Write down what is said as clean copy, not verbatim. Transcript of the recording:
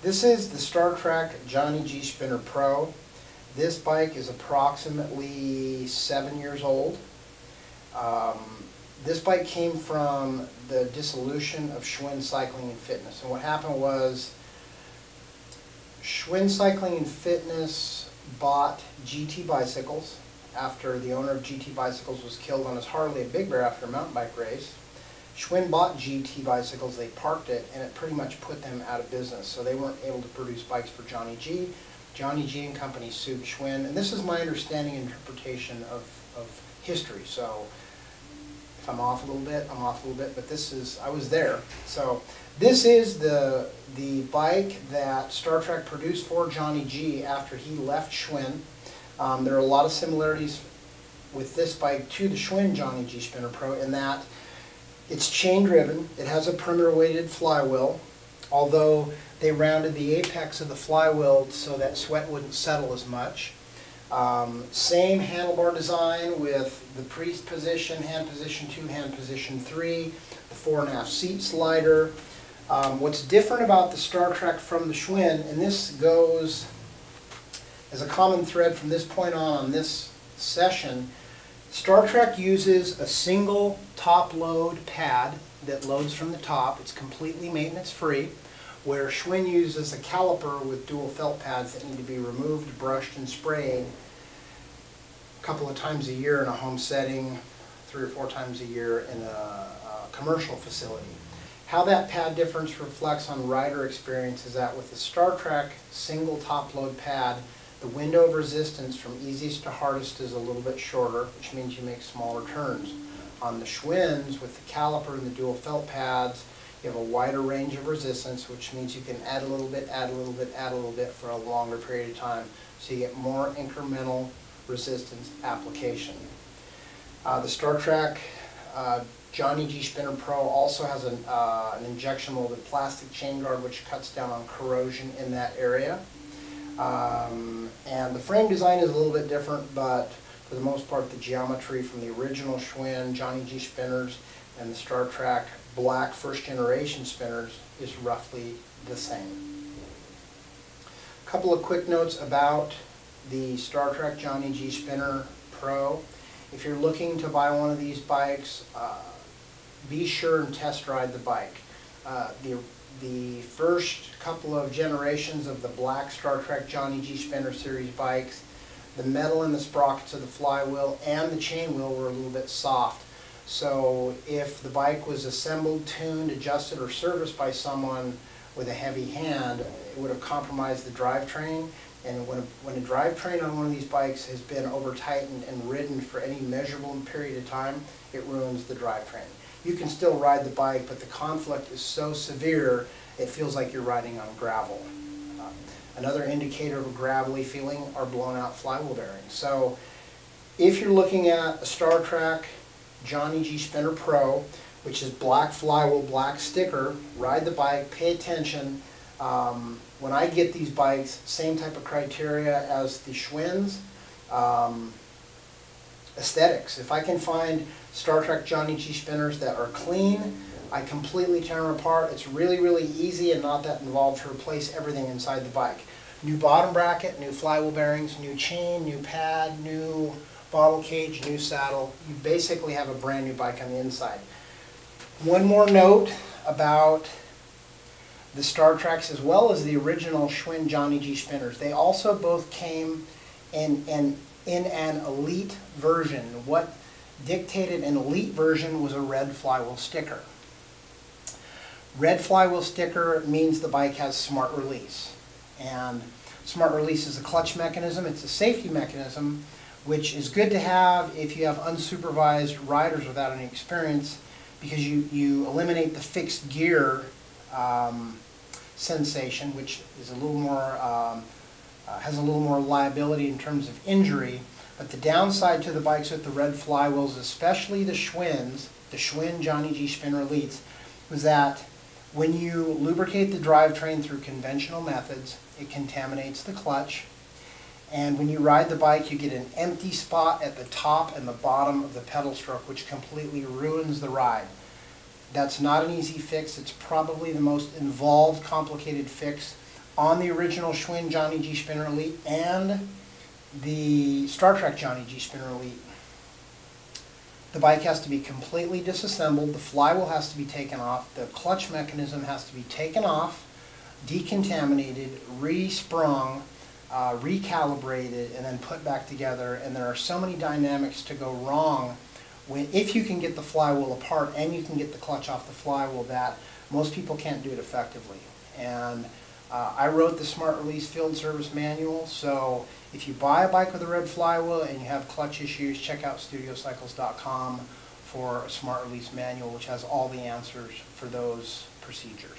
This is the Trac Johhny G Spinner Pro. This bike is approximately 7 years old. This bike came from the dissolution of Schwinn Cycling and Fitness. And what happened was Schwinn Cycling and Fitness bought GT Bicycles after the owner of GT Bicycles was killed on his Harley at Big Bear after a mountain bike race. Schwinn bought GT Bicycles, they parked it, and it pretty much put them out of business. So they weren't able to produce bikes for Johhny G. Johhny G and company sued Schwinn, and this is my understanding and interpretation of history. So if I'm off a little bit, I'm off a little bit, but this is, I was there. So this is the bike that Trac produced for Johhny G after he left Schwinn. There are a lot of similarities with this bike to the Schwinn Johhny G Spinner Pro in that it's chain driven, it has a perimeter weighted flywheel, although they rounded the apex of the flywheel so that sweat wouldn't settle as much. Same handlebar design with the pre-position, hand position 2, hand position 3, the 4.5 seat slider. What's different about the Trac from the Schwinn, and this goes as a common thread from this point on this session, Trac uses a single top load pad that loads from the top. It's completely maintenance free, where Schwinn uses a caliper with dual felt pads that need to be removed, brushed, and sprayed a couple of times a year in a home setting, 3 or 4 times a year in a commercial facility. How that pad difference reflects on rider experience is that with the Trac single top load pad, the window of resistance from easiest to hardest is a little bit shorter, which means you make smaller turns. On the Schwinns, with the caliper and the dual felt pads, you have a wider range of resistance, which means you can add a little bit, add a little bit, add a little bit for a longer period of time. So you get more incremental resistance application. The Trac Johhny G Spinner Pro also has an injection molded plastic chain guard which cuts down on corrosion in that area. And the frame design is a little bit different, but for the most part the geometry from the original Schwinn Johhny G spinners and the Trac black first generation spinners is roughly the same. A couple of quick notes about the Trac Johhny G Spinner Pro. If you're looking to buy one of these bikes, be sure and test ride the bike. The first couple of generations of the black Trac Johhny G Spinner series bikes, the metal in the sprockets of the flywheel and the chain wheel were a little bit soft. So if the bike was assembled, tuned, adjusted, or serviced by someone with a heavy hand, it would have compromised the drivetrain. And when a drivetrain on one of these bikes has been over-tightened and ridden for any measurable period of time, it ruins the drivetrain. You can still ride the bike, but the conflict is so severe, it feels like you're riding on gravel. Another indicator of a gravelly feeling are blown out flywheel bearings. So if you're looking at a Trac Johhny G Spinner Pro, which is black flywheel, black sticker, ride the bike, pay attention. When I get these bikes, same type of criteria as the Schwinns. Aesthetics. If I can find Trac Johhny G spinners that are clean, I completely tear them apart. It's really, really easy and not that involved to replace everything inside the bike. New bottom bracket, new flywheel bearings, new chain, new pad, new bottle cage, new saddle. You basically have a brand new bike on the inside. One more note about the Tracs as well as the original Schwinn Johhny G spinners. They also both came in an elite version. What dictated an elite version was a red flywheel sticker. Red flywheel sticker means the bike has smart release. And smart release is a clutch mechanism. It's a safety mechanism, which is good to have if you have unsupervised riders without any experience, because you eliminate the fixed gear sensation, which is a little more has a little more liability in terms of injury. But the downside to the bikes with the red flywheels, especially the Schwinns, the Schwinn Johhny G Spinner Elites, was that when you lubricate the drivetrain through conventional methods, it contaminates the clutch. And when you ride the bike, you get an empty spot at the top and the bottom of the pedal stroke, which completely ruins the ride. That's not an easy fix. It's probably the most involved, complicated fix on the original Schwinn Johhny G Spinner Elite and the Star Trek Johhny G Spinner Elite, the bike has to be completely disassembled, the flywheel has to be taken off, the clutch mechanism has to be taken off, decontaminated, re-sprung, recalibrated, and then put back together. And there are so many dynamics to go wrong if you can get the flywheel apart and you can get the clutch off the flywheel, that most people can't do it effectively. And I wrote the Smart Release Field Service Manual, so if you buy a bike with a red flywheel and you have clutch issues, check out studiocycles.com for a Smart Release Manual, which has all the answers for those procedures.